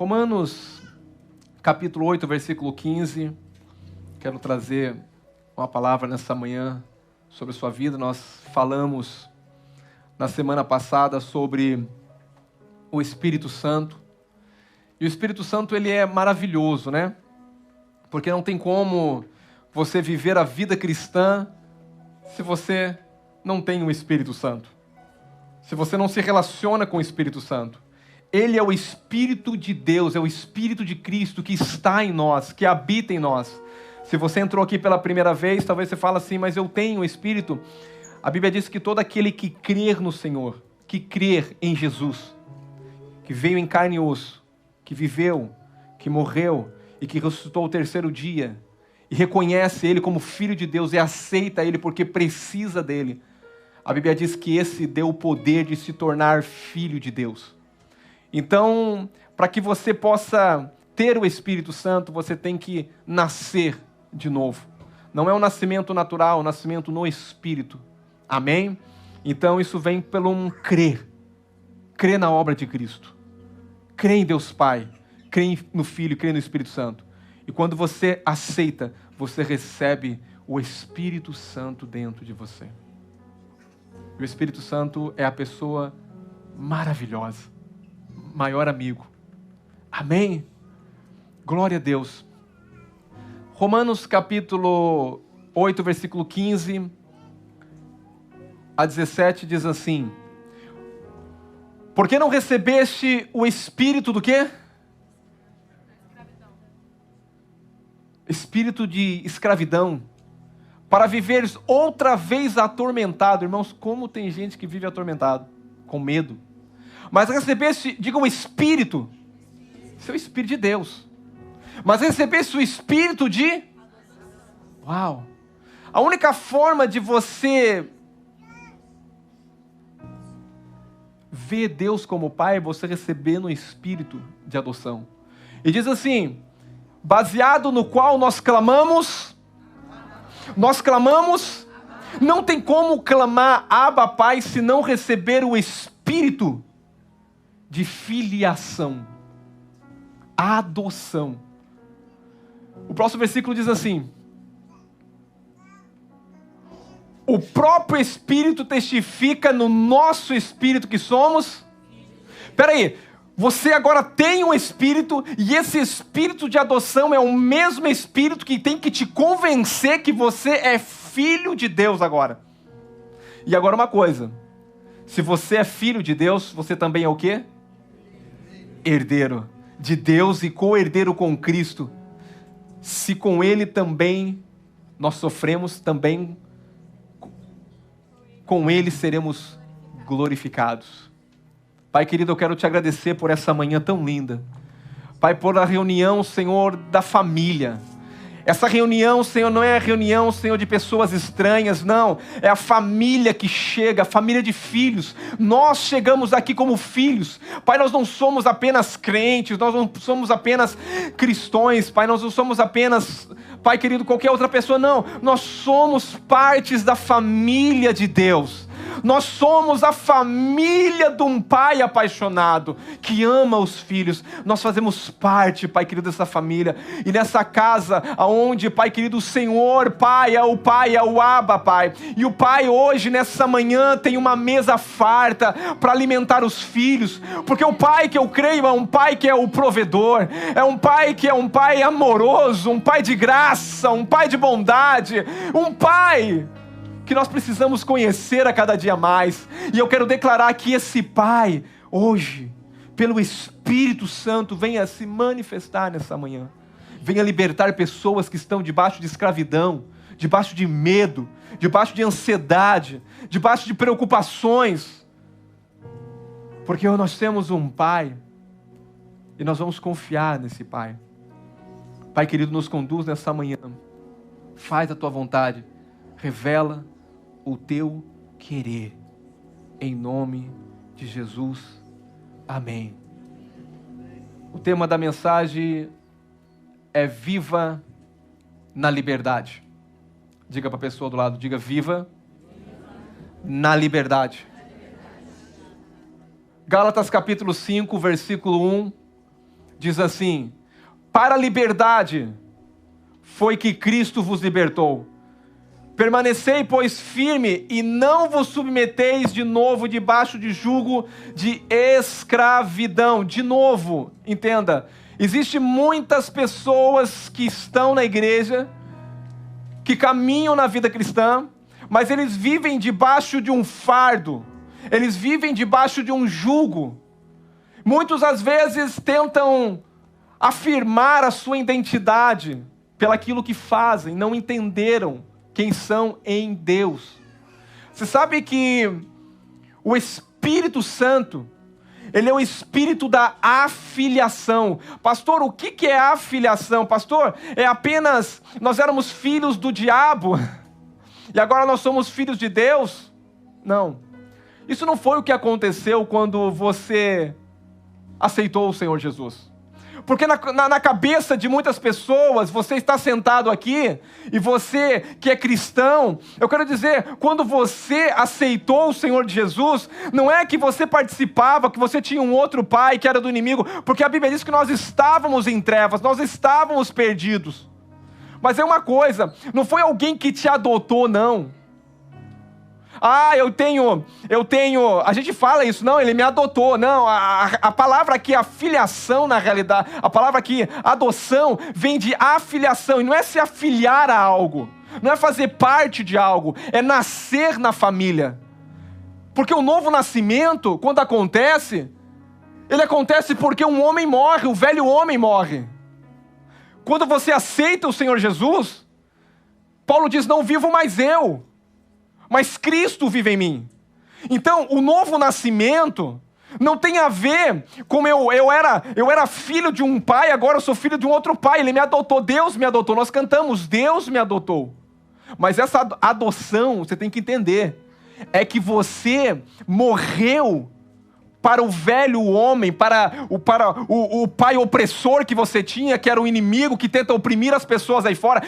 Romanos, capítulo 8, versículo 15. Quero trazer uma palavra nessa manhã sobre a sua vida. Nós falamos na semana passada sobre o Espírito Santo. E o Espírito Santo, ele é maravilhoso, né? Porque não tem como você viver a vida cristã se você não tem o Espírito Santo. Se você não se relaciona com o Espírito Santo. Ele é o Espírito de Deus, é o Espírito de Cristo que está em nós, que habita em nós. Se você entrou aqui pela primeira vez, talvez você fale assim, mas eu tenho o Espírito. A Bíblia diz que todo aquele que crer no Senhor, que crer em Jesus, que veio em carne e osso, que viveu, que morreu e que ressuscitou ao terceiro dia, e reconhece Ele como Filho de Deus e aceita Ele porque precisa dEle, a Bíblia diz que esse deu o poder de se tornar filho de Deus. Então, para que você possa ter o Espírito Santo, você tem que nascer de novo. Não é um nascimento natural, é um nascimento no Espírito. Amém? Então, isso vem pelo um crer. Crer na obra de Cristo. Crer em Deus Pai. Crer no Filho, crer no Espírito Santo. E quando você aceita, você recebe o Espírito Santo dentro de você. E o Espírito Santo é a pessoa maravilhosa. Maior amigo. Amém? Glória a Deus. Romanos capítulo 8, versículo 15 a 17 diz assim: por que não recebeste o espírito do quê? Espírito de escravidão, para viveres outra vez atormentado. Irmãos, como tem gente que vive atormentado, com medo. Mas recebeste, diga o Espírito, seu Espírito de Deus. Mas recebeste o Espírito de... Uau! A única forma de você ver Deus como Pai é você receber no Espírito de adoção. E diz assim, baseado no qual nós clamamos, não tem como clamar Abba Pai se não receber o Espírito de filiação, adoção. O próximo versículo diz assim: o próprio Espírito testifica no nosso espírito que somos... Espera aí, você agora tem um Espírito, e esse Espírito de adoção é o mesmo Espírito que tem que te convencer que você é filho de Deus agora. E agora uma coisa, se você é filho de Deus, você também é o quê? Herdeiro de Deus e co-herdeiro com Cristo. Se com Ele também nós sofremos, também com Ele seremos glorificados. Pai querido, eu quero te agradecer por essa manhã tão linda. Pai, por a reunião, Senhor, da família. Essa reunião, Senhor, não é a reunião, Senhor, de pessoas estranhas, não. É a família que chega, a família de filhos. Nós chegamos aqui como filhos. Pai, nós não somos apenas crentes, nós não somos apenas cristãos, Pai, nós não somos apenas, Pai querido, qualquer outra pessoa, não. Nós somos partes da família de Deus. Nós somos a família de um pai apaixonado, que ama os filhos. Nós fazemos parte, Pai querido, dessa família. E nessa casa, onde, Pai querido, o Senhor, Pai, é o Abba, Pai. E o Pai hoje, nessa manhã, tem uma mesa farta para alimentar os filhos. Porque o Pai que eu creio é um Pai que é o provedor. É um Pai que é um Pai amoroso, um Pai de graça, um Pai de bondade. Um Pai que nós precisamos conhecer a cada dia mais. E eu quero declarar que esse Pai, hoje, pelo Espírito Santo, venha se manifestar nessa manhã. Venha libertar pessoas que estão debaixo de escravidão, debaixo de medo, debaixo de ansiedade, debaixo de preocupações. Porque nós temos um Pai e nós vamos confiar nesse Pai. Pai querido, nos conduz nessa manhã. Faz a tua vontade. Revela o teu querer. Em nome de Jesus. Amém. O tema da mensagem é viva na liberdade. Diga para a pessoa do lado, diga viva na liberdade. Gálatas capítulo 5, versículo 1, diz assim: para a liberdade foi que Cristo vos libertou. Permanecei, pois, firme, e não vos submeteis de novo debaixo de jugo de escravidão. De novo, entenda, existem muitas pessoas que estão na igreja, que caminham na vida cristã, mas eles vivem debaixo de um fardo, eles vivem debaixo de um jugo. Muitos, às vezes, tentam afirmar a sua identidade pelaquilo que fazem, não entenderam quem são em Deus. Você sabe que o Espírito Santo, ele é o Espírito da afiliação. Pastor, o que é afiliação? Pastor, é apenas nós éramos filhos do diabo e agora nós somos filhos de Deus? Não. Isso não foi o que aconteceu quando você aceitou o Senhor Jesus. Porque na cabeça de muitas pessoas, você está sentado aqui, e você que é cristão, eu quero dizer, quando você aceitou o Senhor Jesus, não é que você participava, que você tinha um outro pai que era do inimigo, porque a Bíblia diz que nós estávamos em trevas, nós estávamos perdidos. Mas é uma coisa, não foi alguém que te adotou, não. Ah, eu tenho, a gente fala isso, não, ele me adotou, não, a palavra aqui, afiliação na realidade, a palavra aqui, adoção, vem de afiliação, e não é se afiliar a algo, não é fazer parte de algo, é nascer na família, porque o novo nascimento, quando acontece, ele acontece porque um homem morre, o velho homem morre. Quando você aceita o Senhor Jesus, Paulo diz, não vivo mais eu, mas Cristo vive em mim. Então, o novo nascimento não tem a ver com eu era filho de um pai, agora eu sou filho de um outro pai. Ele me adotou, Deus me adotou. Nós cantamos, Deus me adotou. Mas essa adoção, você tem que entender, é que você morreu para o velho homem, para o pai opressor que você tinha, que era o inimigo que tenta oprimir as pessoas aí fora.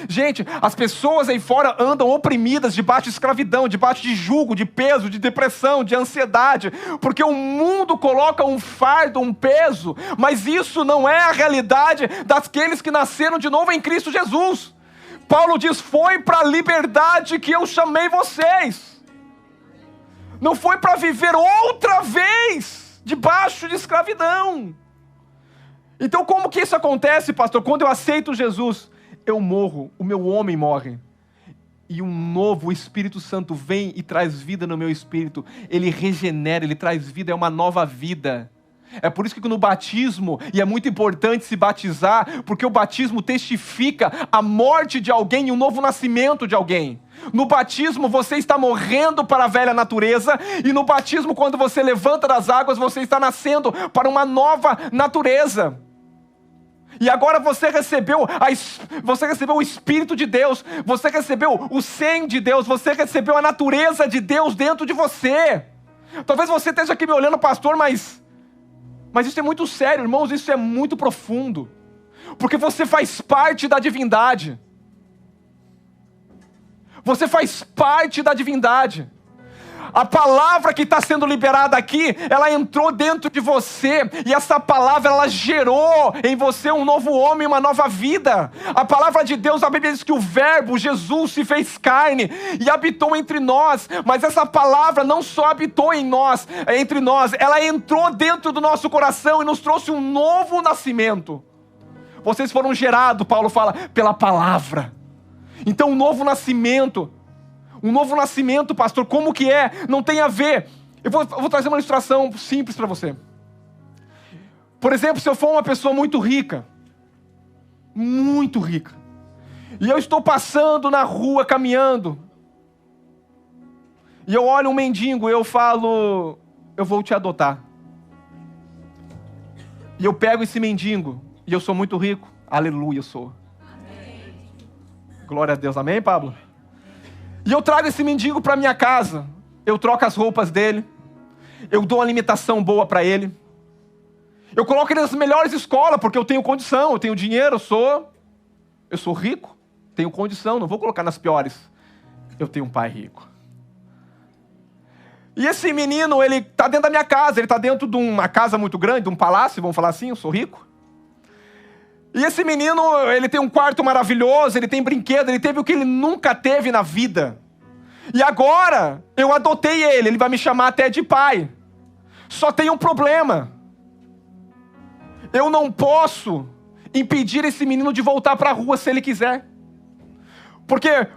Gente, as pessoas aí fora andam oprimidas debaixo de escravidão, debaixo de jugo, de peso, de depressão, de ansiedade, porque o mundo coloca um fardo, um peso, mas isso não é a realidade daqueles que nasceram de novo em Cristo Jesus. Paulo diz, foi para a liberdade que eu chamei vocês. Não foi para viver outra vez debaixo de escravidão. Então como que isso acontece, pastor? Quando eu aceito Jesus, eu morro, o meu homem morre. E um novo Espírito Santo vem e traz vida no meu espírito. Ele regenera, ele traz vida, é uma nova vida. É por isso que no batismo, e é muito importante se batizar, porque o batismo testifica a morte de alguém e o novo nascimento de alguém. No batismo você está morrendo para a velha natureza, e no batismo, quando você levanta das águas, você está nascendo para uma nova natureza. E agora você recebeu o Espírito de Deus, você recebeu o Sem de Deus, você recebeu a natureza de Deus dentro de você. Talvez você esteja aqui me olhando, pastor, mas isso é muito sério, irmãos, isso é muito profundo. Porque você faz parte da divindade. Você faz parte da divindade. A palavra que está sendo liberada aqui, ela entrou dentro de você, e essa palavra, ela gerou em você um novo homem, uma nova vida. A palavra de Deus, a Bíblia diz que o verbo, Jesus, se fez carne e habitou entre nós, mas essa palavra não só habitou em nós, entre nós, ela entrou dentro do nosso coração e nos trouxe um novo nascimento. Vocês foram gerados, Paulo fala, pela palavra. Então, um novo nascimento, pastor, como que é? Não tem a ver. Eu vou trazer uma ilustração simples para você. Por exemplo, se eu for uma pessoa muito rica, e eu estou passando na rua, caminhando, e eu olho um mendigo, e eu falo, eu vou te adotar. E eu pego esse mendigo, e eu sou muito rico, aleluia, eu sou. Glória a Deus, amém, Pablo? E eu trago esse mendigo para minha casa, eu troco as roupas dele, eu dou uma alimentação boa para ele, eu coloco ele nas melhores escolas, porque eu tenho condição, eu tenho dinheiro, eu sou rico, tenho condição, não vou colocar nas piores, eu tenho um pai rico. E esse menino, ele está dentro da minha casa, ele está dentro de uma casa muito grande, de um palácio, vamos falar assim, eu sou rico. E esse menino, ele tem um quarto maravilhoso, ele tem brinquedo, ele teve o que ele nunca teve na vida. E agora, eu adotei ele vai me chamar até de pai. Só tem um problema. Eu não posso impedir esse menino de voltar para a rua se ele quiser. Porque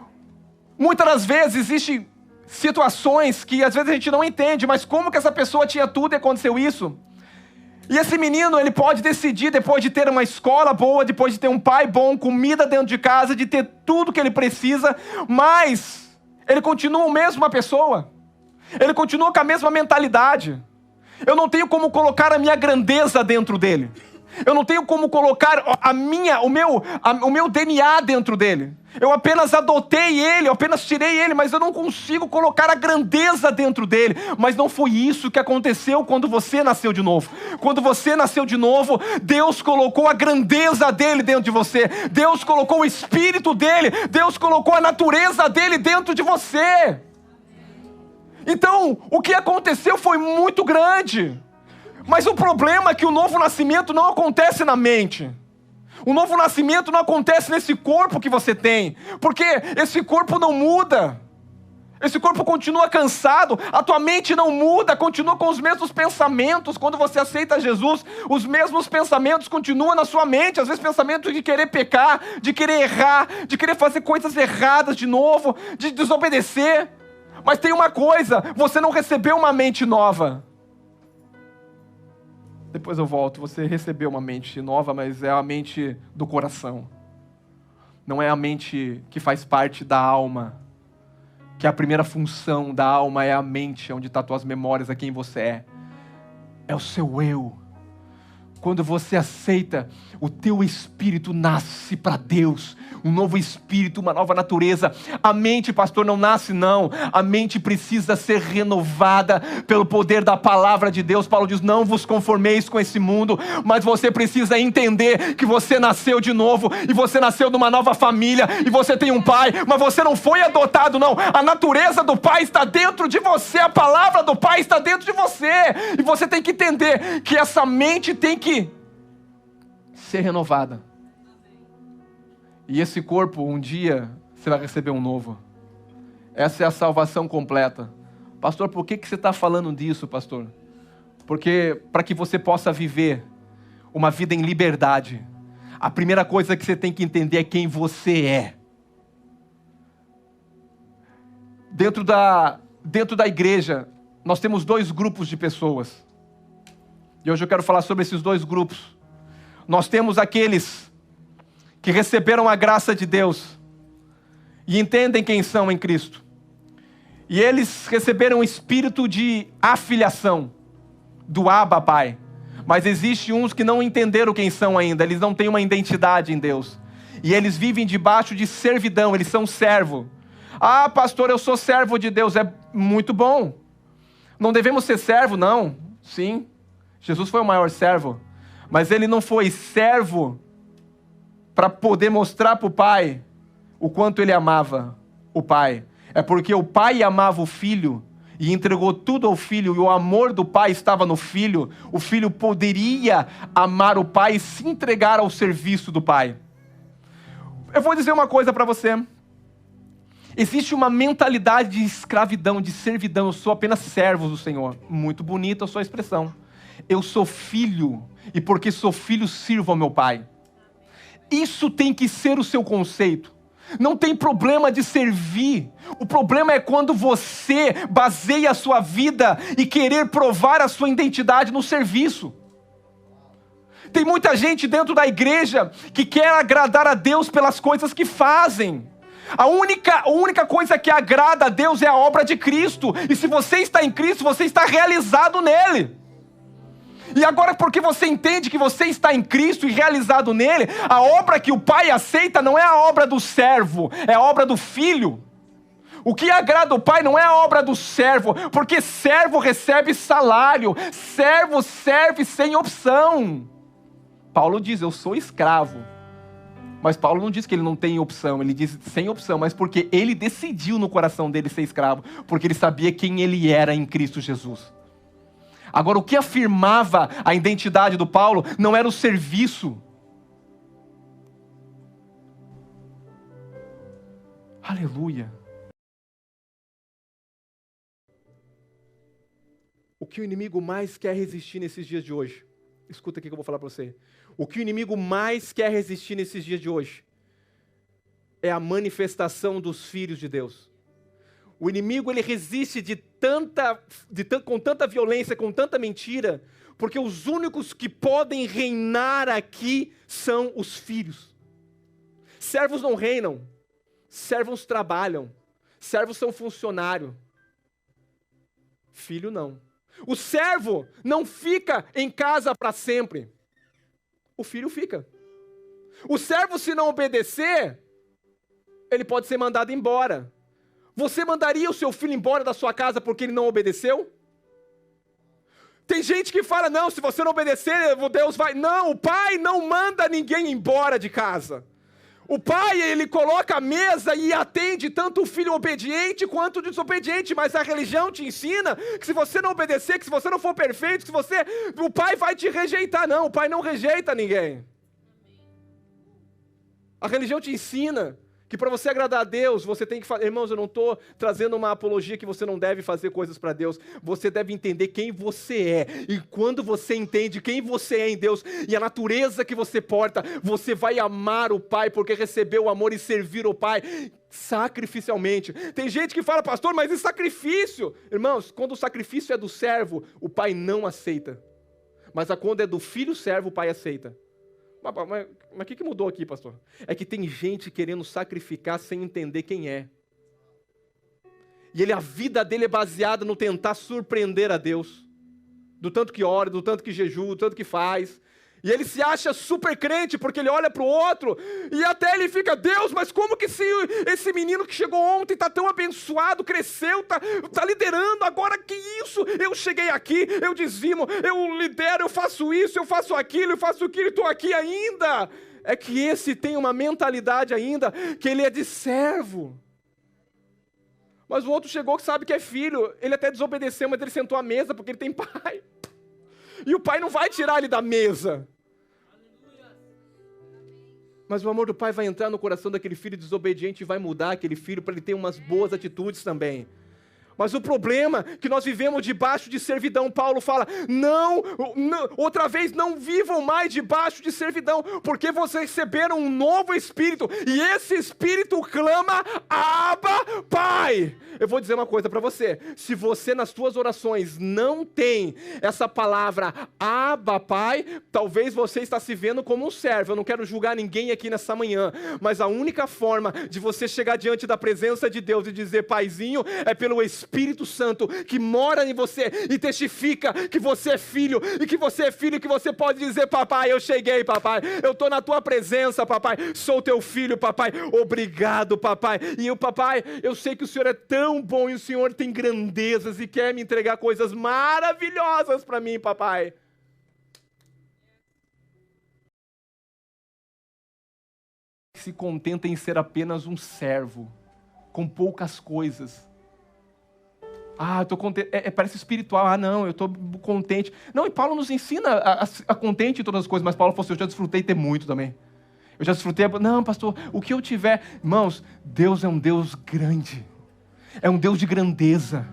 muitas das vezes existem situações que às vezes a gente não entende, mas como que essa pessoa tinha tudo e aconteceu isso? E esse menino, ele pode decidir, depois de ter uma escola boa, depois de ter um pai bom, comida dentro de casa, de ter tudo que ele precisa, mas ele continua a mesma pessoa. Ele continua com a mesma mentalidade. Eu não tenho como colocar a minha grandeza dentro dele. Eu não tenho como colocar o meu DNA dentro dele. Eu apenas adotei ele, eu apenas tirei ele, mas eu não consigo colocar a grandeza dentro dele. Mas não foi isso que aconteceu quando você nasceu de novo. Quando você nasceu de novo, Deus colocou a grandeza dele dentro de você. Deus colocou o espírito dele, Deus colocou a natureza dele dentro de você. Então, o que aconteceu foi muito grande. Mas o problema é que o novo nascimento não acontece na mente. O novo nascimento não acontece nesse corpo que você tem. Porque esse corpo não muda. Esse corpo continua cansado. A tua mente não muda, continua com os mesmos pensamentos. Quando você aceita Jesus, os mesmos pensamentos continuam na sua mente. Às vezes pensamentos de querer pecar, de querer errar, de querer fazer coisas erradas de novo, de desobedecer. Mas tem uma coisa, você não recebeu uma mente nova. Depois eu volto, você recebeu uma mente nova, mas é a mente do coração. Não é a mente que faz parte da alma. Que a primeira função da alma é a mente, onde estão as tuas memórias, é quem você é. É o seu eu. Quando você aceita, o teu espírito nasce para Deus. Um novo espírito, uma nova natureza. A mente, pastor, não nasce não. A mente precisa ser renovada pelo poder da palavra de Deus. Paulo diz, não vos conformeis com esse mundo, mas você precisa entender que você nasceu de novo, e você nasceu numa nova família, e você tem um pai, mas você não foi adotado não. A natureza do pai está dentro de você, a palavra do pai está dentro de você, e você tem que entender que essa mente tem que ser renovada. E esse corpo, um dia, você vai receber um novo. Essa é a salvação completa. Pastor, por que você está falando disso, pastor? Porque para que você possa viver uma vida em liberdade, a primeira coisa que você tem que entender é quem você é. Dentro da igreja, nós temos 2 grupos de pessoas. E hoje eu quero falar sobre esses 2 grupos. Nós temos aqueles que receberam a graça de Deus e entendem quem são em Cristo. E eles receberam o espírito de afiliação, do Abba, Pai. Mas existem uns que não entenderam quem são ainda, eles não têm uma identidade em Deus. E eles vivem debaixo de servidão, eles são servo. Ah, pastor, eu sou servo de Deus, é muito bom. Não devemos ser servo, não. Sim, Jesus foi o maior servo. Mas ele não foi servo para poder mostrar para o Pai o quanto ele amava o Pai. É porque o Pai amava o Filho e entregou tudo ao Filho, e o amor do Pai estava no Filho. O Filho poderia amar o Pai e se entregar ao serviço do Pai. Eu vou dizer uma coisa para você. Existe uma mentalidade de escravidão, de servidão. Eu sou apenas servo do Senhor. Muito bonita a sua expressão. Eu sou filho, e porque sou filho, sirvo ao meu Pai. Isso tem que ser o seu conceito. Não tem problema de servir. O problema é quando você baseia a sua vida e querer provar a sua identidade no serviço. Tem muita gente dentro da igreja que quer agradar a Deus pelas coisas que fazem. A única coisa que agrada a Deus é a obra de Cristo. E se você está em Cristo, você está realizado nele. E agora, porque você entende que você está em Cristo e realizado nele, a obra que o Pai aceita não é a obra do servo, é a obra do Filho. O que agrada o Pai não é a obra do servo, porque servo recebe salário, servo serve sem opção. Paulo diz, eu sou escravo. Mas Paulo não diz que ele não tem opção, ele diz sem opção, mas porque ele decidiu no coração dele ser escravo, porque ele sabia quem ele era em Cristo Jesus. Agora, o que afirmava a identidade do Paulo não era o serviço. Aleluia. O que o inimigo mais quer resistir nesses dias de hoje? Escuta aqui que eu vou falar para você. O que o inimigo mais quer resistir nesses dias de hoje é a manifestação dos filhos de Deus. O inimigo, ele resiste com tanta violência, com tanta mentira, porque os únicos que podem reinar aqui são os filhos. Servos não reinam, servos trabalham, servos são funcionário. Filho não. O servo não fica em casa para sempre. O filho fica. O servo, se não obedecer, ele pode ser mandado embora. Você mandaria o seu filho embora da sua casa porque ele não obedeceu? Tem gente que fala, não, se você não obedecer, Deus vai... Não, o pai não manda ninguém embora de casa. O pai, ele coloca a mesa e atende tanto o filho obediente quanto o desobediente, mas a religião te ensina que se você não obedecer, que se você não for perfeito, o pai vai te rejeitar. Não, o pai não rejeita ninguém. A religião te ensina que para você agradar a Deus, você tem que fazer... Irmãos, eu não estou trazendo uma apologia que você não deve fazer coisas para Deus. Você deve entender quem você é. E quando você entende quem você é em Deus e a natureza que você porta, você vai amar o Pai, porque recebeu o amor e servir o Pai sacrificialmente. Tem gente que fala, pastor, mas e sacrifício? Irmãos, quando o sacrifício é do servo, o Pai não aceita. Mas quando é do filho servo, o Pai aceita. Mas o que mudou aqui, pastor? É que tem gente querendo sacrificar sem entender quem é. E a vida dele é baseada no tentar surpreender a Deus. Do tanto que ora, do tanto que jejua, do tanto que faz. E ele se acha super crente porque ele olha para o outro e até ele fica, Deus, mas como que esse menino que chegou ontem está tão abençoado, cresceu, tá liderando, agora que isso? Eu cheguei aqui, eu dizimo, eu lidero, eu faço isso, eu faço aquilo e estou aqui ainda. É que esse tem uma mentalidade ainda que ele é de servo. Mas o outro chegou que sabe que é filho, ele até desobedeceu, mas ele sentou à mesa porque ele tem pai. E o pai não vai tirar ele da mesa. Mas o amor do pai vai entrar no coração daquele filho desobediente e vai mudar aquele filho para ele ter umas boas atitudes também. Mas o problema é que nós vivemos debaixo de servidão. Paulo fala, não, outra vez, não vivam mais debaixo de servidão, porque vocês receberam um novo espírito, e esse espírito clama, Abba, Pai. Eu vou dizer uma coisa para você, se você nas suas orações não tem essa palavra, Abba, Pai, talvez você está se vendo como um servo. Eu não quero julgar ninguém aqui nessa manhã, mas a única forma de você chegar diante da presença de Deus e dizer, Paizinho, é pelo Espírito Santo que mora em você e testifica que você é filho, e que você é filho, que você pode dizer, papai, eu cheguei, papai, eu estou na tua presença, papai, sou teu filho, papai, obrigado, papai. E eu, papai, eu sei que o Senhor é tão bom e o Senhor tem grandezas e quer me entregar coisas maravilhosas para mim, papai. Se contenta em ser apenas um servo, com poucas coisas. Ah, eu estou contente, parece espiritual, não, eu estou contente. Não, e Paulo nos ensina a contente em todas as coisas, mas Paulo falou assim, eu já desfrutei ter muito também. Eu já desfrutei, não, pastor, o que eu tiver... Irmãos, Deus é um Deus grande, é um Deus de grandeza.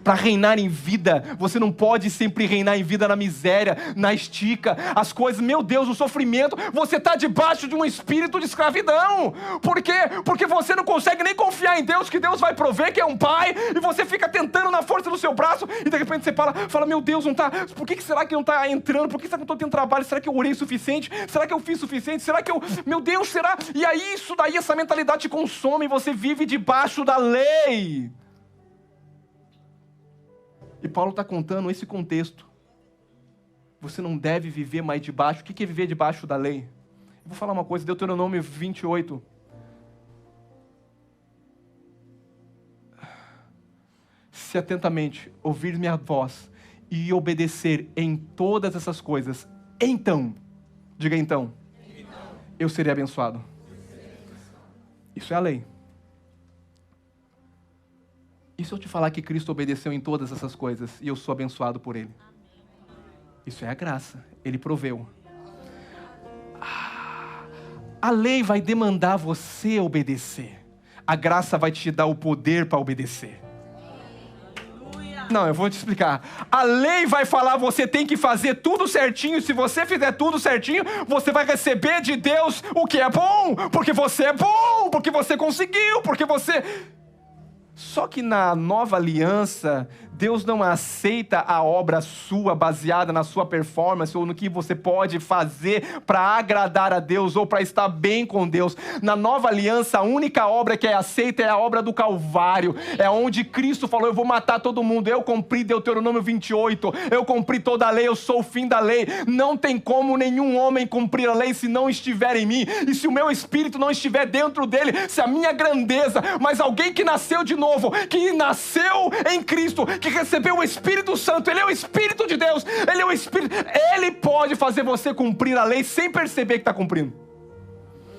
Para reinar em vida, você não pode sempre reinar em vida na miséria, na estica, as coisas, meu Deus, o sofrimento. Você está debaixo de um espírito de escravidão. Por quê? Porque você não consegue nem confiar em Deus, que Deus vai prover, que é um pai, e você fica tentando na força do seu braço, e de repente você fala, meu Deus, não tá, por que será que não está entrando? Por que será que eu não estou tendo trabalho? Será que eu orei o suficiente? Será que eu fiz o suficiente? Será que meu Deus, será? E aí isso daí, essa mentalidade te consome, e você vive debaixo da lei. E Paulo está contando esse contexto. Você não deve viver mais debaixo. O que é viver debaixo da lei? Eu vou falar uma coisa, Deuteronômio 28. Se atentamente ouvir minha voz e obedecer em todas essas coisas, então, diga então, eu serei abençoado. Isso é a lei. E se eu te falar que Cristo obedeceu em todas essas coisas e eu sou abençoado por Ele? Isso é a graça. Ele proveu. A lei vai demandar você obedecer. A graça vai te dar o poder para obedecer. Não, eu vou te explicar. A lei vai falar, você tem que fazer tudo certinho. Se você fizer tudo certinho, você vai receber de Deus o que é bom. Porque você é bom, porque você conseguiu, porque você... Só que na nova aliança, Deus não aceita a obra sua baseada na sua performance ou no que você pode fazer para agradar a Deus ou para estar bem com Deus. Na nova aliança, a única obra que é aceita é a obra do Calvário. É onde Cristo falou, eu vou matar todo mundo. Eu cumpri Deuteronômio 28. Eu cumpri toda a lei, eu sou o fim da lei. Não tem como nenhum homem cumprir a lei se não estiver em mim. E se o meu espírito não estiver dentro dele, se a minha grandeza, mas alguém que nasceu de novo, que nasceu em Cristo, que recebeu o Espírito Santo, Ele é o Espírito de Deus, Ele é o Espírito, Ele pode fazer você cumprir a lei sem perceber que está cumprindo.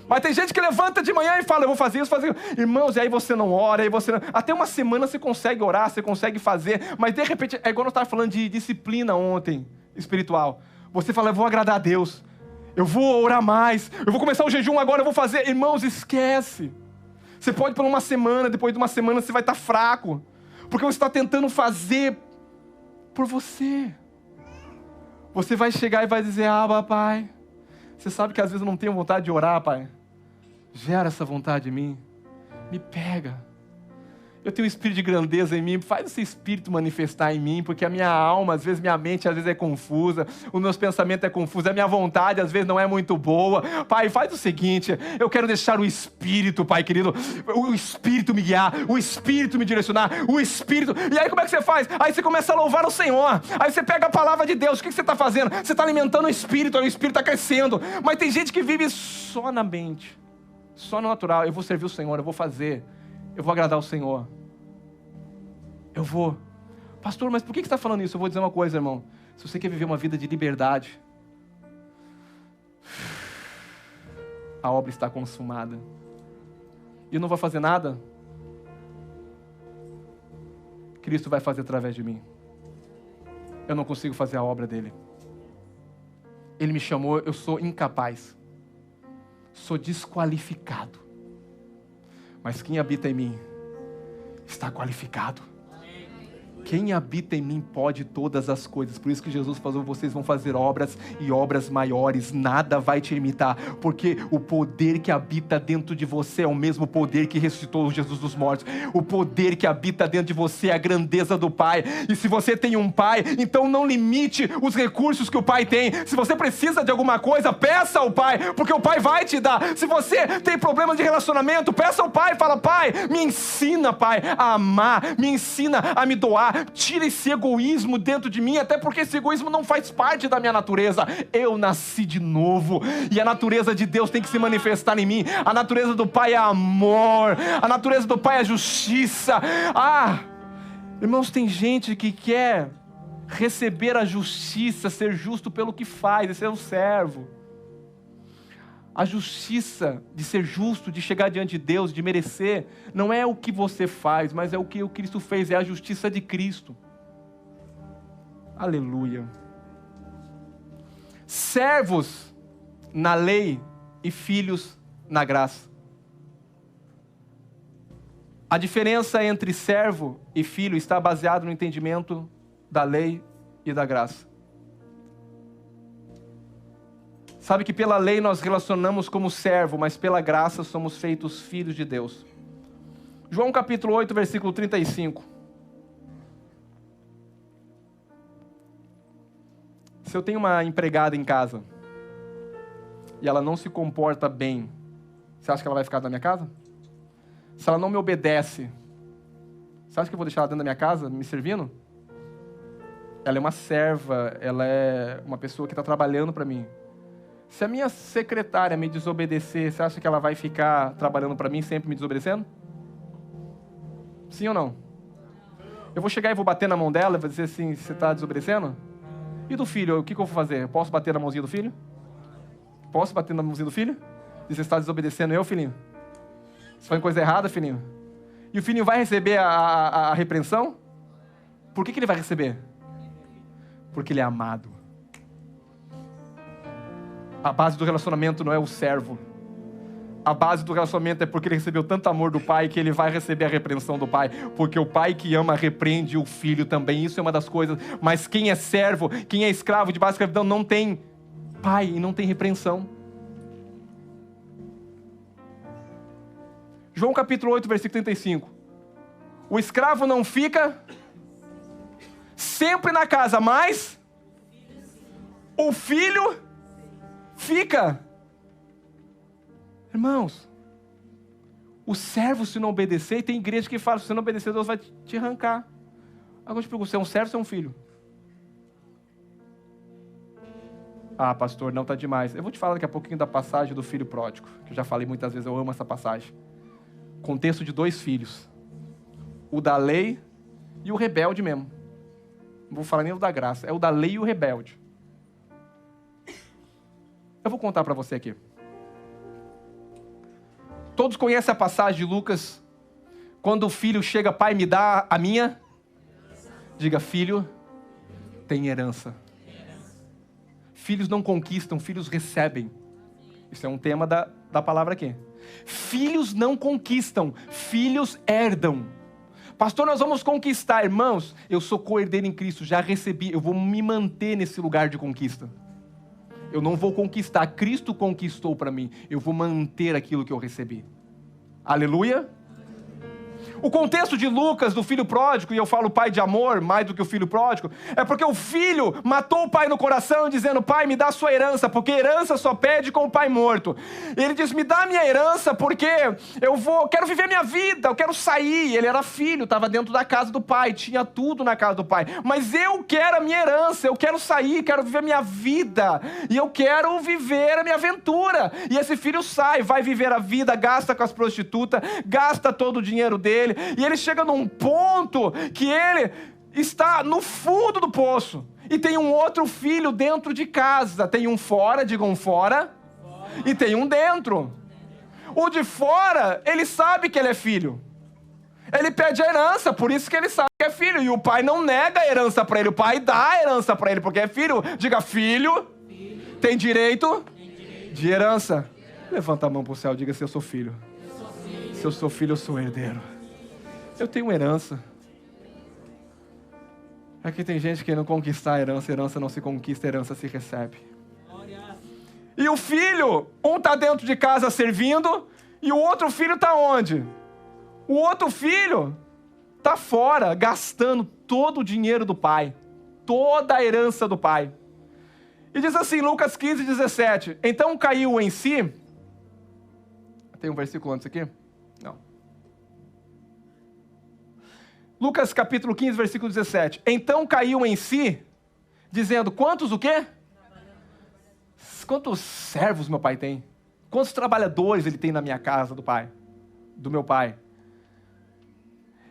Mas tem gente que levanta de manhã e fala, eu vou fazer isso, fazer isso. Irmãos, e aí você não ora, aí você não... Até uma semana você consegue orar, você consegue fazer, mas de repente, é igual nós estávamos falando de disciplina ontem, espiritual. Você fala, eu vou agradar a Deus, eu vou orar mais, eu vou começar o jejum agora, eu vou fazer. Irmãos, esquece. Você pode por uma semana, depois de uma semana você vai estar fraco. Porque você está tentando fazer por você. Você vai chegar e vai dizer, Pai, você sabe que às vezes eu não tenho vontade de orar, Pai. Gera essa vontade em mim. Me pega. Eu tenho um espírito de grandeza em mim, faz esse espírito manifestar em mim, porque a minha alma, às vezes minha mente, às vezes é confusa, os meus pensamentos é confuso, a minha vontade às vezes não é muito boa. Pai, faz o seguinte, eu quero deixar o Espírito, Pai querido, o Espírito me guiar, o Espírito me direcionar, o Espírito... E aí como é que você faz? Aí você começa a louvar o Senhor, aí você pega a palavra de Deus, o que você está fazendo? Você está alimentando o Espírito está crescendo, mas tem gente que vive só na mente, só no natural. Eu vou servir o Senhor, eu vou fazer, eu vou agradar o Senhor. Eu vou. Pastor, mas por que você está falando isso? Eu vou dizer uma coisa, irmão. Se você quer viver uma vida de liberdade, a obra está consumada. E eu não vou fazer nada? Cristo vai fazer através de mim. Eu não consigo fazer a obra dele. Ele me chamou, eu sou incapaz. Sou desqualificado. Mas quem habita em mim está qualificado. Quem habita em mim pode todas as coisas. Por isso que Jesus falou, vocês vão fazer obras e obras maiores. Nada vai te imitar. Porque o poder que habita dentro de você é o mesmo poder que ressuscitou Jesus dos mortos. O poder que habita dentro de você é a grandeza do Pai. E se você tem um Pai, então não limite os recursos que o Pai tem. Se você precisa de alguma coisa, peça ao Pai, porque o Pai vai te dar. Se você tem problemas de relacionamento, peça ao Pai. Fala, Pai, me ensina, Pai, a amar. Me ensina a me doar. Tira esse egoísmo dentro de mim, até porque esse egoísmo não faz parte da minha natureza. Eu nasci de novo, e a natureza de Deus tem que se manifestar em mim. A natureza do Pai é amor, a natureza do Pai é justiça. Irmãos, tem gente que quer receber a justiça, ser justo pelo que faz, esse é o servo. A justiça de ser justo, de chegar diante de Deus, de merecer, não é o que você faz, mas é o que o Cristo fez, é a justiça de Cristo. Aleluia. Servos na lei e filhos na graça. A diferença entre servo e filho está baseada no entendimento da lei e da graça. Sabe que pela lei nós relacionamos como servo, mas pela graça somos feitos filhos de Deus. João capítulo 8, versículo 35. Se eu tenho uma empregada em casa e ela não se comporta bem, você acha que ela vai ficar na minha casa? Se ela não me obedece, você acha que eu vou deixar ela dentro da minha casa, me servindo? Ela é uma serva, ela é uma pessoa que está trabalhando para mim. Se a minha secretária me desobedecer, você acha que ela vai ficar trabalhando para mim, sempre me desobedecendo? Sim ou não? Eu vou chegar e vou bater na mão dela e vou dizer assim, você está desobedecendo? E do filho, o que eu vou fazer? Eu posso bater na mãozinha do filho? Posso bater na mãozinha do filho? Dizer, você está desobedecendo eu, filhinho? Você faz coisa errada, filhinho? E o filhinho vai receber a repreensão? Por que ele vai receber? Porque ele é amado. A base do relacionamento não é o servo. A base do relacionamento é porque ele recebeu tanto amor do pai que ele vai receber a repreensão do pai. Porque o pai que ama repreende o filho também. Isso é uma das coisas. Mas quem é servo, quem é escravo de base de escravidão não tem pai e não tem repreensão. João capítulo 8, versículo 35. O escravo não fica sempre na casa, mas o filho fica. Irmãos, o servo se não obedecer, e tem igreja que fala, se você não obedecer, Deus vai te arrancar. Agora eu te pergunto, você é um servo ou você é um filho? Ah, pastor, não, tá demais. Eu vou te falar daqui a pouquinho da passagem do filho pródigo, que eu já falei muitas vezes, eu amo essa passagem. Contexto de 2 filhos. O da lei e o rebelde mesmo. Não vou falar nem o da graça, é o da lei e o rebelde. Eu vou contar para você aqui. Todos conhecem a passagem de Lucas, quando o filho chega, pai, me dá a minha? Diga, filho, tem herança. Filhos não conquistam, filhos recebem. Isso é um tema da palavra aqui. Filhos não conquistam, filhos herdam. Pastor, nós vamos conquistar, irmãos. Eu sou co-herdeiro em Cristo, já recebi, eu vou me manter nesse lugar de conquista. Eu não vou conquistar, Cristo conquistou para mim. Eu vou manter aquilo que eu recebi. Aleluia. O contexto de Lucas, do filho pródigo, e eu falo pai de amor, mais do que o filho pródigo, é porque o filho matou o pai no coração, dizendo, pai, me dá a sua herança, porque herança só pede com o pai morto. Ele diz, me dá a minha herança, porque quero viver minha vida, eu quero sair. Ele era filho, estava dentro da casa do pai, tinha tudo na casa do pai. Mas eu quero a minha herança, eu quero sair, quero viver minha vida, e eu quero viver a minha aventura. E esse filho sai, vai viver a vida, gasta com as prostitutas, gasta todo o dinheiro dele, e ele chega num ponto que ele está no fundo do poço. E tem um outro filho dentro de casa. Tem um fora, diga um fora. E tem um dentro. O de fora, ele sabe que ele é filho. Ele pede a herança, por isso que ele sabe que é filho. E o pai não nega a herança para ele. O pai dá a herança para ele, porque é filho. Diga, filho, tem direito de herança. Levanta a mão para o céu e diga, se eu sou filho. Se eu sou filho, eu sou herdeiro. Eu tenho herança. Aqui tem gente que não conquistar a herança, herança não se conquista, herança se recebe. E o filho, um está dentro de casa servindo, e o outro filho está onde? O outro filho está fora, gastando todo o dinheiro do pai, toda a herança do pai. E diz assim, Lucas 15, 17, então caiu em si, tem um versículo antes aqui? Não. Lucas capítulo 15, versículo 17. Então caiu em si, dizendo, quantos o quê? Quantos servos meu pai tem? Quantos trabalhadores ele tem na minha casa do meu pai?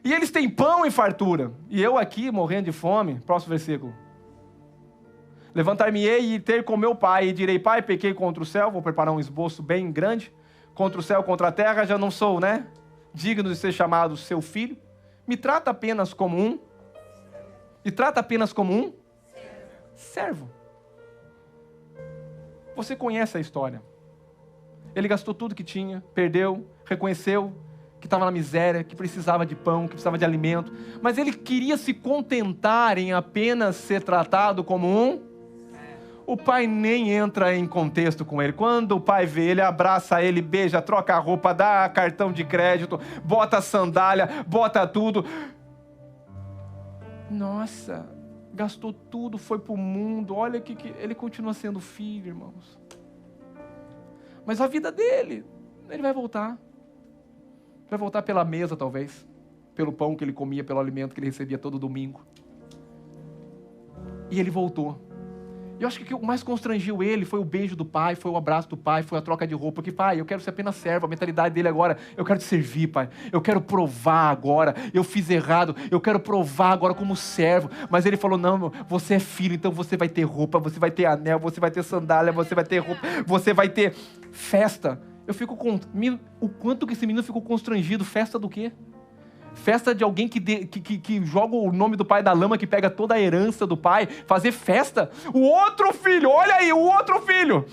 E eles têm pão e fartura. E eu aqui morrendo de fome. Próximo versículo. Levantar-me-ei e ter com meu pai, e direi, pai, pequei contra o céu, vou preparar um esboço bem grande, contra o céu, contra a terra, já não sou, digno de ser chamado seu filho. Me trata apenas como um. Me trata apenas como um servo. Você conhece a história. Ele gastou tudo que tinha, perdeu, reconheceu que estava na miséria, que precisava de pão, que precisava de alimento. Mas ele queria se contentar em apenas ser tratado como um. O pai nem entra em contexto com ele. Quando o pai vê ele, abraça ele, beija, troca a roupa, dá cartão de crédito, bota sandália, bota tudo. Nossa, gastou tudo, foi pro mundo. Olha que ele continua sendo filho, irmãos. Mas a vida dele, ele vai voltar. Vai voltar pela mesa, talvez. Pelo pão que ele comia, pelo alimento que ele recebia todo domingo. E ele voltou. E eu acho que o que mais constrangiu ele foi o beijo do pai, foi o abraço do pai, foi a troca de roupa. Porque, pai, eu quero ser apenas servo. A mentalidade dele agora, eu quero te servir, pai. Eu quero provar agora. Eu fiz errado, eu quero provar agora como servo. Mas ele falou, não, você é filho, então você vai ter roupa, você vai ter anel, você vai ter sandália, você vai ter roupa, você vai ter festa. O quanto que esse menino ficou constrangido. Festa do quê? Festa de alguém que joga o nome do pai da lama, que pega toda a herança do pai. Fazer festa. O outro filho, olha aí, o outro filho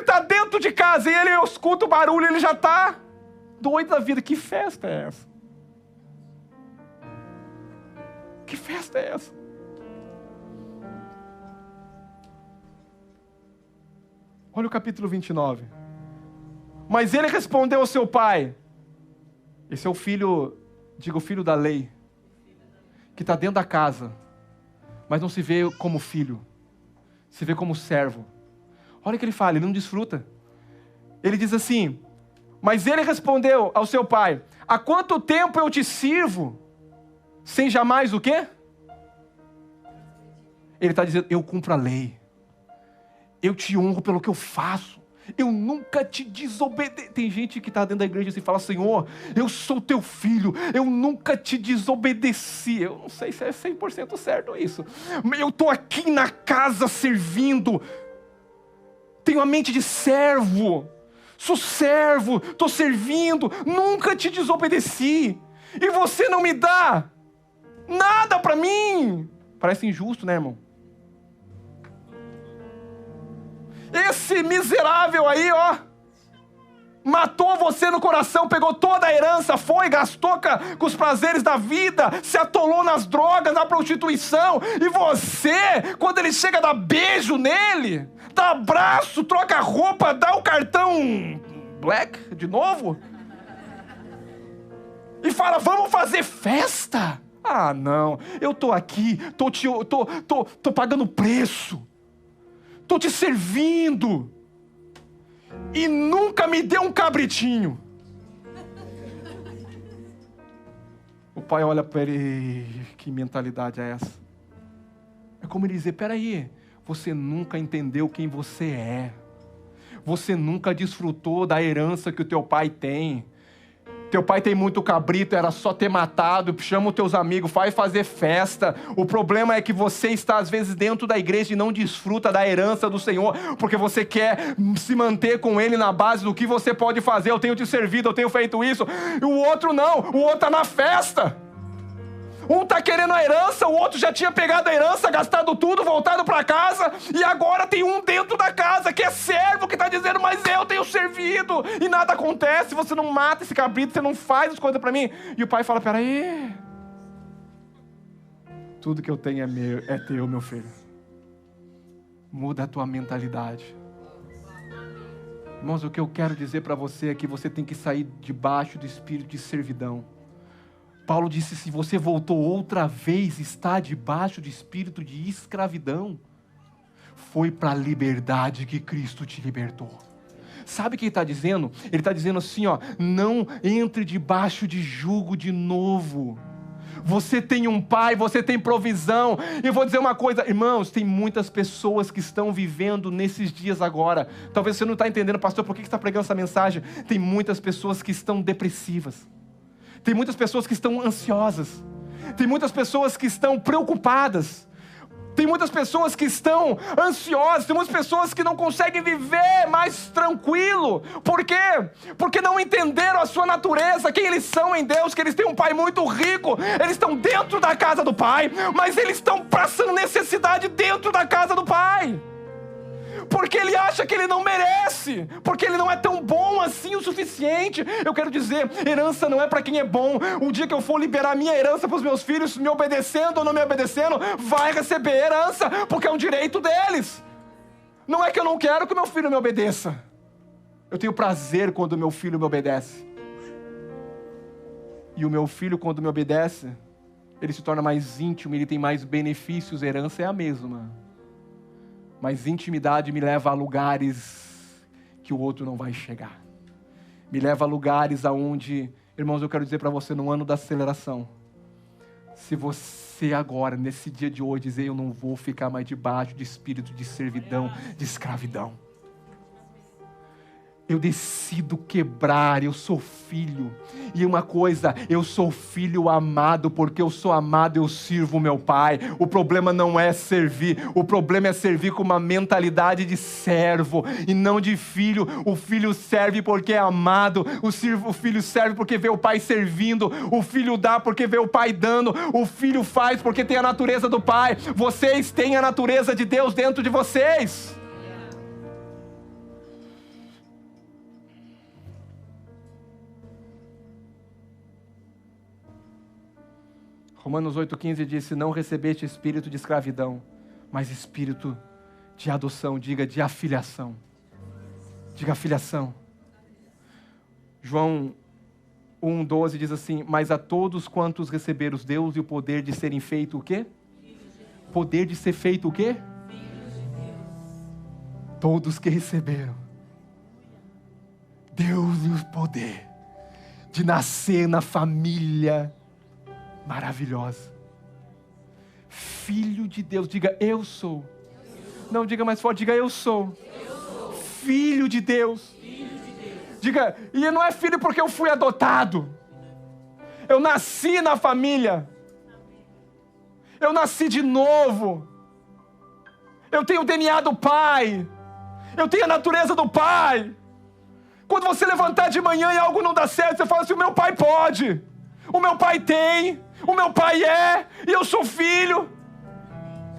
está dentro de casa e ele escuta o barulho, ele já está doido da vida. Que festa é essa? Que festa é essa? Olha o capítulo 29. Mas ele respondeu ao seu pai. Esse é o filho, o filho da lei, que está dentro da casa, mas não se vê como filho, se vê como servo. Olha o que ele fala, ele não desfruta. Ele diz assim: mas ele respondeu ao seu pai: há quanto tempo eu te sirvo, sem jamais o quê? Ele está dizendo: eu cumpro a lei, eu te honro pelo que eu faço. Eu nunca te desobedeci. Tem gente que está dentro da igreja e fala: Senhor, eu sou teu filho, eu nunca te desobedeci. Eu não sei se é 100% certo isso. Eu estou aqui na casa servindo. Tenho a mente de servo. Sou servo, estou servindo. Nunca te desobedeci. E você não me dá nada para mim. Parece injusto, né, irmão? Esse miserável aí, ó, matou você no coração, pegou toda a herança, foi, gastou com os prazeres da vida, se atolou nas drogas, na prostituição, e você, quando ele chega, dá beijo nele, dá abraço, troca roupa, dá o cartão black de novo, e fala: vamos fazer festa? Ah, não, eu tô aqui, tô pagando preço, estou te servindo, e nunca me deu um cabritinho. O pai olha para ele: que mentalidade é essa? É como ele dizer: peraí, você nunca entendeu quem você é, você nunca desfrutou da herança que o teu pai tem. Teu pai tem muito cabrito, era só ter matado. Chama os teus amigos, vai fazer festa. O problema é que você está às vezes dentro da igreja e não desfruta da herança do Senhor, porque você quer se manter com Ele na base do que você pode fazer. Eu tenho te servido, eu tenho feito isso. E o outro não, o outro está na festa. Um está querendo a herança, o outro já tinha pegado a herança, gastado tudo, voltado para casa, e agora tem um dentro da casa que é servo, que está dizendo: mas eu tenho servido, e nada acontece, você não mata esse cabrito, você não faz as coisas para mim. E o pai fala: peraí, tudo que eu tenho é teu, meu filho. Muda a tua mentalidade. Irmãos, o que eu quero dizer para você é que você tem que sair debaixo do espírito de servidão. Paulo disse: se você voltou outra vez, está debaixo de espírito de escravidão. Foi para a liberdade que Cristo te libertou. Sabe o que ele está dizendo? Ele está dizendo assim, ó: não entre debaixo de jugo de novo. Você tem um pai, você tem provisão. E eu vou dizer uma coisa, irmãos, tem muitas pessoas que estão vivendo nesses dias agora. Talvez você não está entendendo: pastor, por que você está pregando essa mensagem? Tem muitas pessoas que estão depressivas. Tem muitas pessoas que estão ansiosas. Tem muitas pessoas que estão preocupadas. Tem muitas pessoas que estão ansiosas. Tem muitas pessoas que não conseguem viver mais tranquilo. Por quê? Porque não entenderam a sua natureza, quem eles são em Deus, que eles têm um pai muito rico. Eles estão dentro da casa do pai, mas eles estão passando necessidade dentro da casa do pai. Porque ele acha que ele não merece, porque ele não é tão bom assim o suficiente. Eu quero dizer, herança não é para quem é bom. O dia que eu for liberar minha herança para os meus filhos, me obedecendo ou não me obedecendo, vai receber herança, porque é um direito deles. Não é que eu não quero que o meu filho me obedeça. Eu tenho prazer quando o meu filho me obedece. E o meu filho, quando me obedece, ele se torna mais íntimo, ele tem mais benefícios. A herança é a mesma, mas intimidade me leva a lugares que o outro não vai chegar. Me leva a lugares aonde, irmãos, eu quero dizer para você, no ano da aceleração, se você agora, nesse dia de hoje, dizer: eu não vou ficar mais debaixo de espírito de servidão, de escravidão. eu decido quebrar, eu sou filho. E uma coisa, eu sou filho amado, porque eu sou amado, eu sirvo o meu pai. O problema não é servir, o problema é servir com uma mentalidade de servo e não de filho. O filho serve porque é amado, o filho serve porque vê o pai servindo, o filho dá porque vê o pai dando, o filho faz porque tem a natureza do pai. Vocês têm a natureza de Deus dentro de vocês. Romanos 8,15 diz: se não recebeste espírito de escravidão, mas espírito de adoção, diga de afiliação. Diga afiliação. João 1,12 diz assim: mas a todos quantos receberam os Deus e o poder de serem feito o quê? Poder de ser feito o quê? Todos que receberam. Deus-lhe o poder de nascer na família maravilhosa. Filho de Deus, diga eu sou. Não, diga mais forte, diga eu sou. Filho de Deus. Diga, e não é filho porque eu fui adotado. Eu nasci na família. Eu nasci de novo. Eu tenho o DNA do Pai. Eu tenho a natureza do Pai. Quando você levantar de manhã e algo não dá certo, você fala assim: o meu Pai pode. O meu Pai tem. O meu Pai é. E eu sou filho.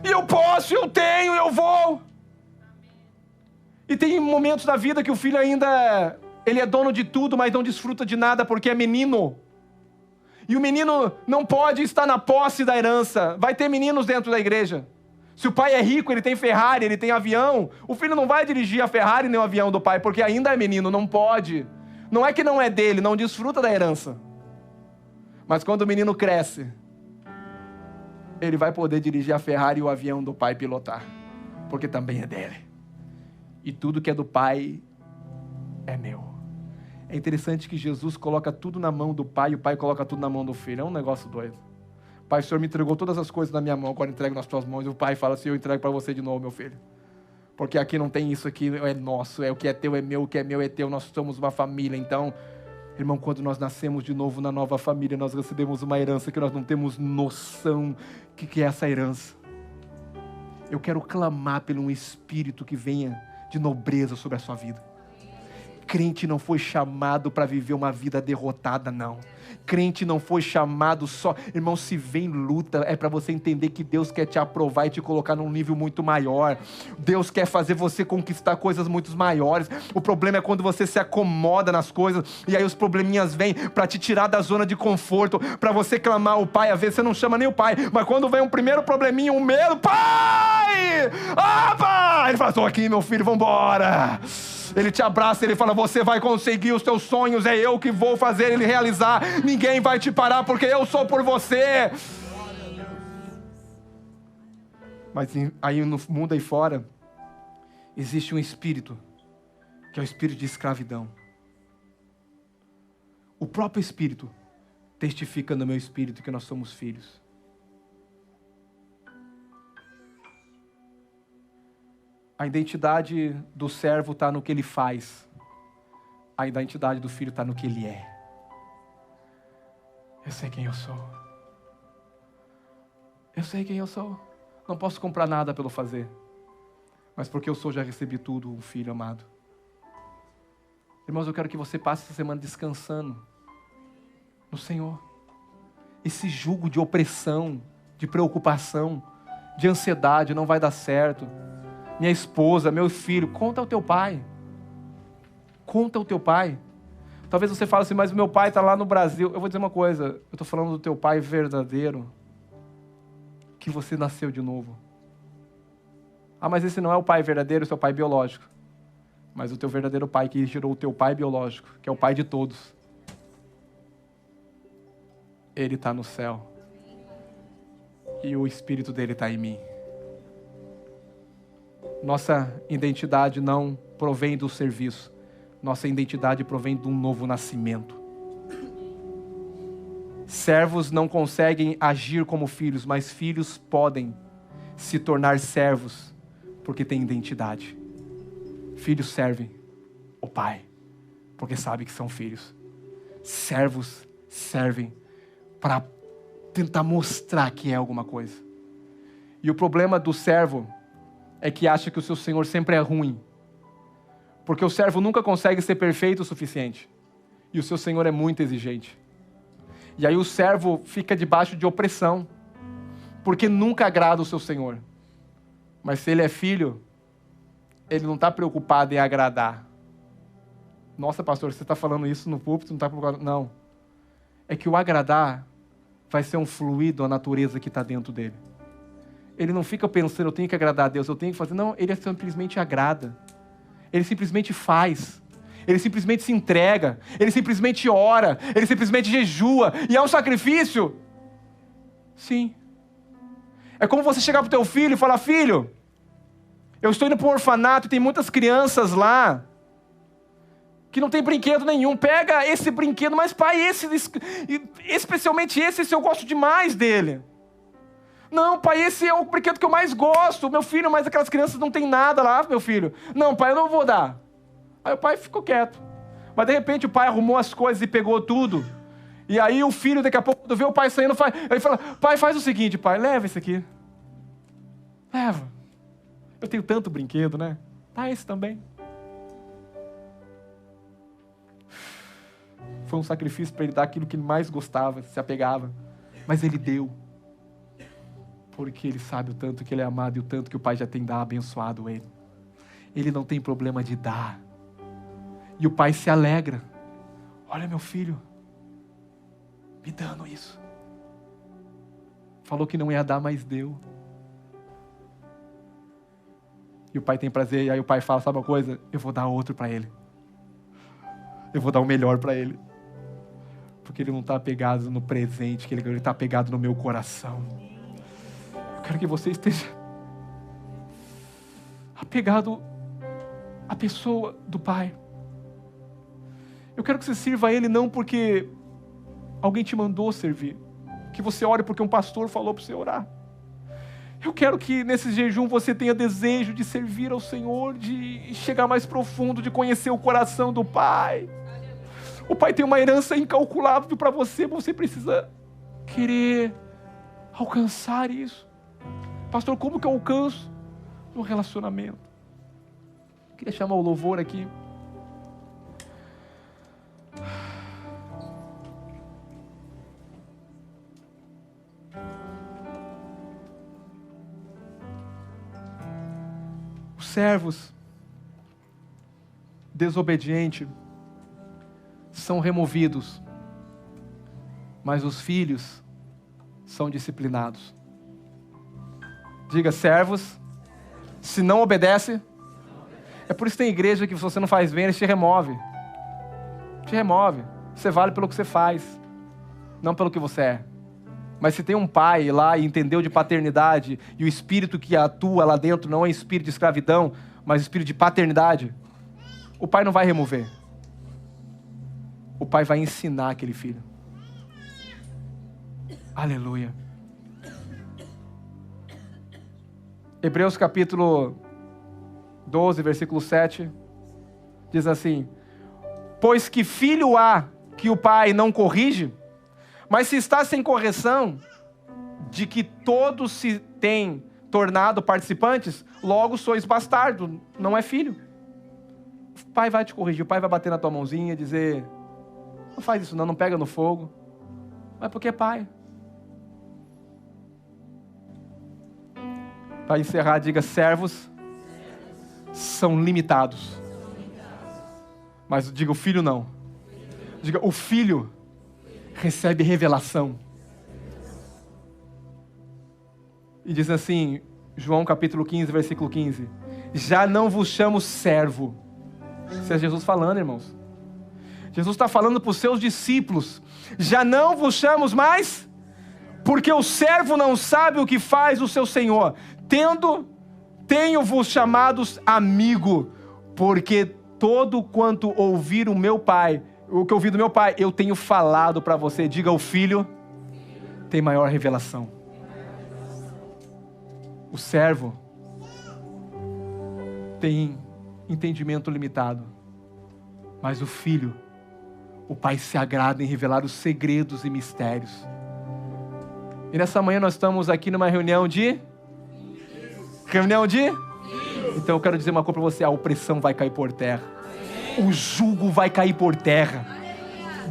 E eu posso, eu tenho, eu vou. E tem momentos da vida que o filho ainda, ele é dono de tudo, mas não desfruta de nada porque é menino. E o menino não pode estar na posse da herança. Vai ter meninos dentro da igreja. Se o pai é rico, ele tem Ferrari, ele tem avião, o filho não vai dirigir a Ferrari nem o avião do pai, porque ainda é menino, não pode. Não é que não é dele, não desfruta da herança. Mas quando o menino cresce, ele vai poder dirigir a Ferrari e o avião do pai pilotar, porque também é dele. E tudo que é do pai é meu. É interessante que Jesus coloca tudo na mão do pai e o pai coloca tudo na mão do filho. É um negócio doido. Pai, o Senhor me entregou todas as coisas na minha mão, agora entrego nas tuas mãos. E o pai fala assim: eu entrego para você de novo, meu filho. Porque aqui não tem isso, aqui é nosso, é o que é teu é meu, o que é meu é teu, nós somos uma família. Então, irmão, quando nós nascemos de novo na nova família, nós recebemos uma herança que nós não temos noção que é essa herança. Eu quero clamar por um espírito que venha de nobreza sobre a sua vida. Crente não foi chamado para viver uma vida derrotada, não. Crente não foi chamado só... Irmão, se vem luta, é para você entender que Deus quer te aprovar e te colocar num nível muito maior. Deus quer fazer você conquistar coisas muito maiores. O problema é quando você se acomoda nas coisas e aí os probleminhas vêm para te tirar da zona de conforto, para você clamar o pai. Às vezes você não chama nem o pai, mas quando vem um primeiro probleminha, um medo, pai! Ah, pai! Ele fala: estou aqui, meu filho, vambora! Ele te abraça, ele fala: você vai conseguir os teus sonhos, é eu que vou fazer ele realizar, ninguém vai te parar, porque eu sou por você. Mas aí no mundo aí fora, existe um espírito, que é o espírito de escravidão. O próprio espírito testifica no meu espírito que nós somos filhos. A identidade do servo está no que ele faz. A identidade do filho está no que ele é. Eu sei quem eu sou. Eu sei quem eu sou. Não posso comprar nada pelo fazer. Mas porque eu sou, já recebi tudo, um filho amado. Irmãos, eu quero que você passe essa semana descansando no Senhor. Esse jugo de opressão, de preocupação, de ansiedade, não vai dar certo. Minha esposa, meu filho, conta ao teu pai. Conta ao teu pai. Talvez você fale assim: mas o meu pai está lá no Brasil. Eu vou dizer uma coisa, eu estou falando do teu pai verdadeiro, que você nasceu de novo. Ah, mas esse não é o pai verdadeiro, esse é o pai biológico. Mas o teu verdadeiro pai que gerou o teu pai biológico, que é o pai de todos, ele está no céu. E o espírito dele está em mim. Nossa identidade não provém do serviço. Nossa identidade provém de um novo nascimento. Servos não conseguem agir como filhos, mas filhos podem se tornar servos porque têm identidade. Filhos servem o pai. porque sabe que são filhos. Servos servem para tentar mostrar que é alguma coisa. E o problema do servo é que acha que o seu senhor sempre é ruim. Porque o servo nunca consegue ser perfeito o suficiente. E o seu senhor é muito exigente. E aí o servo fica debaixo de opressão, porque nunca agrada o seu senhor. Mas se ele é filho, ele não está preocupado em agradar. Nossa, pastor, você está falando isso no púlpito, não está preocupado? Não. É que o agradar vai ser um fluido, a natureza que está dentro dele. Ele não fica pensando, eu tenho que agradar a Deus, eu tenho que fazer. Não, ele simplesmente agrada. Ele simplesmente faz. Ele simplesmente se entrega. Ele simplesmente ora. Ele simplesmente jejua. E é um sacrifício? Sim. É como você chegar para o teu filho e falar, filho, eu estou indo para um orfanato e tem muitas crianças lá que não tem brinquedo nenhum. Pega esse brinquedo, mas pai, especialmente esse eu gosto demais dele. Não, pai, esse é o brinquedo que eu mais gosto. Meu filho, mas aquelas crianças não tem nada lá, meu filho. Não, pai, eu não vou dar. Aí o pai ficou quieto. Mas de repente o pai arrumou as coisas e pegou tudo. E aí o filho, daqui a pouco, quando vê o pai saindo, ele fala, pai, faz o seguinte, pai, leva esse aqui. Leva. Eu tenho tanto brinquedo, né? Tá, esse também. Foi um sacrifício para ele dar aquilo que ele mais gostava, se apegava. Mas ele deu. Porque ele sabe o tanto que ele é amado e o tanto que o pai já tem abençoado ele. Ele não tem problema de dar. E o pai se alegra. Olha meu filho, me dando isso. Falou que não ia dar, mas deu. E o pai tem prazer, e aí o pai fala, sabe uma coisa? Eu vou dar outro para ele. Eu vou dar o melhor para ele. Porque ele não está apegado no presente, que ele está apegado no meu coração. Eu quero que você esteja apegado à pessoa do Pai. Eu quero que você sirva a Ele não porque alguém te mandou servir. Que você ore porque um pastor falou para você orar. Eu quero que nesse jejum você tenha desejo de servir ao Senhor, de chegar mais profundo, de conhecer o coração do Pai. O Pai tem uma herança incalculável para você, você precisa querer alcançar isso. Pastor, como que eu alcanço? No relacionamento. Eu queria chamar o louvor aqui. Os servos desobedientes são removidos, mas os filhos são disciplinados. Diga, servos, se não obedece, é por isso que tem igreja que se você não faz bem, eles te remove. Te remove. Você vale pelo que você faz, não pelo que você é. Mas se tem um pai lá e entendeu de paternidade, e o espírito que atua lá dentro não é espírito de escravidão, mas espírito de paternidade, o pai não vai remover. O pai vai ensinar aquele filho. Aleluia. Hebreus capítulo 12, versículo 7, diz assim, pois que filho há que o pai não corrige, mas se está sem correção, de que todos se têm tornado participantes, logo sois bastardo, não é filho. O pai vai te corrigir, o pai vai bater na tua mãozinha e dizer, não faz isso não pega no fogo, mas porque é pai. Para encerrar, diga, servos são limitados. Mas diga, o filho não. Diga, o filho recebe revelação. E diz assim, João capítulo 15, versículo 15. Já não vos chamo servo. Isso é Jesus falando, irmãos. Jesus está falando para os seus discípulos. Já não vos chamo mais, porque o servo não sabe o que faz o seu senhor. Tenho-vos chamados amigo, porque todo quanto ouvir o meu Pai, o que ouvi do meu Pai, eu tenho falado para você. Diga, o filho tem maior revelação. O servo tem entendimento limitado. Mas o Filho, o Pai se agrada em revelar os segredos e mistérios. E nessa manhã nós estamos aqui numa reunião de... Então eu quero dizer uma coisa para você, a opressão vai cair por terra. O jugo vai cair por terra.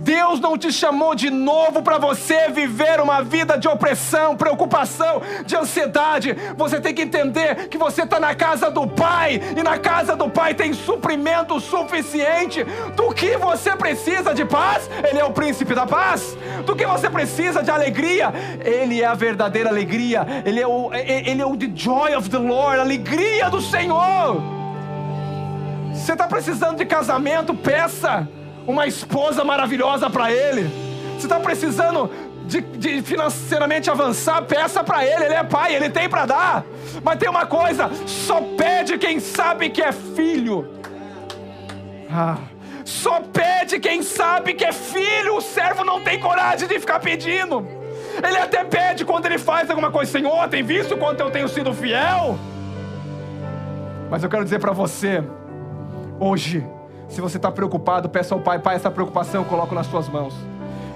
Deus não te chamou de novo para você viver uma vida de opressão, preocupação, de ansiedade. Você tem que entender que você está na casa do Pai, e na casa do Pai tem suprimento suficiente. Do que você precisa de paz, Ele é o príncipe da paz. Do que você precisa de alegria, Ele é a verdadeira alegria. Ele é o the joy of the Lord, a alegria do Senhor. Você está precisando de casamento, peça uma esposa maravilhosa para Ele. Você está precisando de financeiramente avançar, peça para Ele. Ele é Pai, Ele tem para dar. Mas tem uma coisa, só pede quem sabe que é filho. Só pede quem sabe que é filho. O servo não tem coragem de ficar pedindo. Ele até pede quando ele faz alguma coisa. Senhor, tem visto quanto eu tenho sido fiel? Mas eu quero dizer para você, hoje, se você está preocupado, peça ao Pai, Pai, essa preocupação eu coloco nas suas mãos.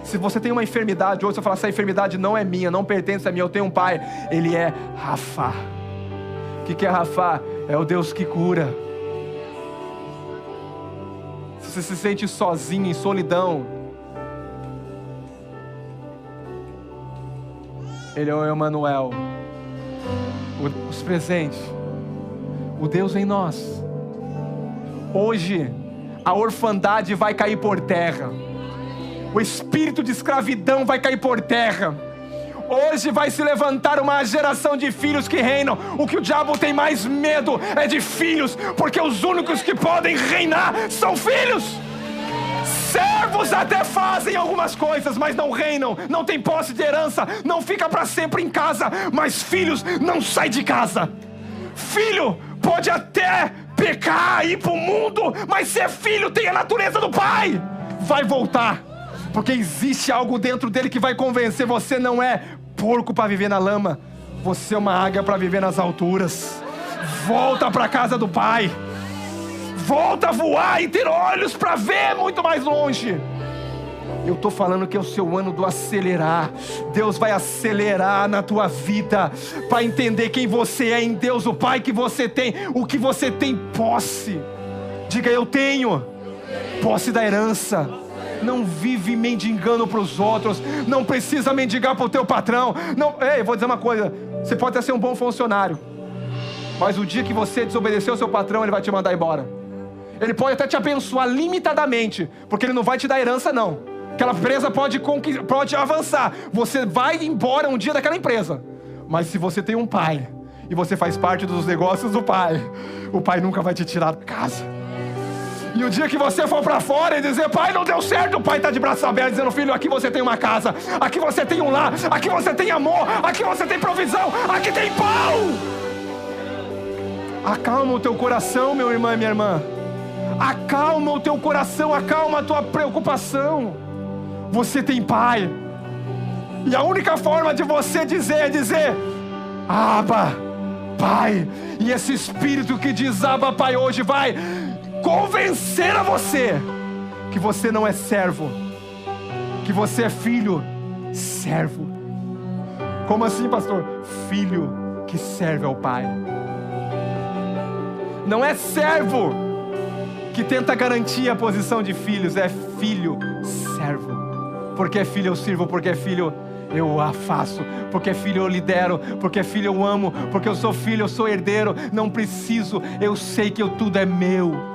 Se você tem uma enfermidade, hoje você fala, essa enfermidade não é minha, não pertence a mim, eu tenho um Pai. Ele é Rafa. O que é Rafa? É o Deus que cura. Se você se sente sozinho, em solidão, Ele é o Emmanuel, os presentes, o Deus em nós. Hoje, a orfandade vai cair por terra. O espírito de escravidão vai cair por terra. Hoje vai se levantar uma geração de filhos que reinam. O que o diabo tem mais medo é de filhos, porque os únicos que podem reinar são filhos. Servos até fazem algumas coisas, mas não reinam, não tem posse de herança, não fica para sempre em casa. Mas filhos não saem de casa. Filho pode até pecar, ir para o mundo, mas ser filho tem a natureza do Pai. Vai voltar, porque existe algo dentro dele que vai convencer. Você não é porco para viver na lama, você é uma águia para viver nas alturas. Volta para a casa do Pai. Volta a voar e ter olhos para ver muito mais longe. Eu estou falando que é o seu ano do acelerar. Deus vai acelerar na tua vida, para entender quem você é em Deus, o Pai que você tem, o que você tem posse. Diga, eu tenho posse da herança. Não vive mendigando para os outros. Não precisa mendigar para o teu patrão. Não, ei, vou dizer uma coisa. Você pode até ser um bom funcionário, mas o dia que você desobedecer o seu patrão, ele vai te mandar embora. Ele pode até te abençoar limitadamente, porque ele não vai te dar herança não. Aquela empresa pode avançar. Você vai embora um dia daquela empresa. Mas se você tem um Pai, e você faz parte dos negócios do Pai, o Pai nunca vai te tirar da casa. E o dia que você for para fora e dizer, Pai, não deu certo, o Pai está de braços abertos dizendo, filho, aqui você tem uma casa, aqui você tem um lar, aqui você tem amor, aqui você tem provisão, aqui tem pão. Acalma o teu coração, meu irmão e minha irmã. Acalma o teu coração, acalma a tua preocupação. Você tem Pai. E a única forma de você dizer é dizer, Abba, Pai. E esse Espírito que diz Abba, Pai, hoje vai convencer a você que você não é servo, que você é filho, servo. Como assim, pastor? Filho que serve ao Pai. Não é servo que tenta garantir a posição de filhos, é filho, servo. Porque é filho eu sirvo, porque é filho eu a faço, porque é filho eu lidero, porque é filho eu amo, porque eu sou filho, eu sou herdeiro, não preciso, eu sei que tudo é meu.